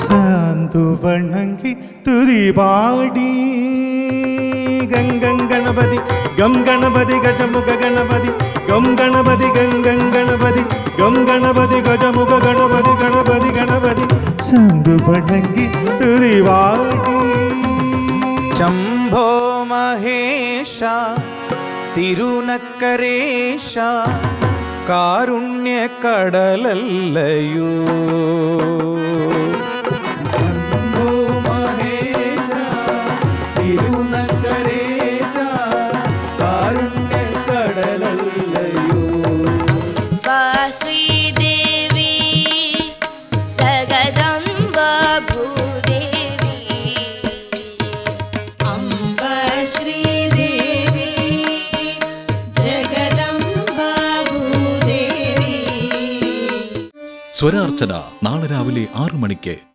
സാന്തു വണങ്ങി തുതി പാടി ഗംഗം ഗണപതി ഗം ഗണപതി ഗജമുഖ ഗണപതി ഗം ഗണപതി ഗംഗം ഗണപതി ഗം ഗണപതി ഗജമുഖ ഗണപതി ഗണപതി ഗണപതി സാന്തു വണങ്ങി തുതി പാടി. ശംഭോ മഹേശ തിരുനക്കരേശ കാരുണ്യക്കടലല്ലയോ. ശംഭോ മഹേശ തിരുനക്കരേശ കാരുണ്യക്കടലല്ലയോ. ശ്രീദേവി ജഗദംബ ഭൂദേവി അംബ ശ്രീദേവി ജഗദംബ ഭൂദേവി. സ്വരാർച്ചന നാളെ രാവിലെ 6 മണിക്ക്.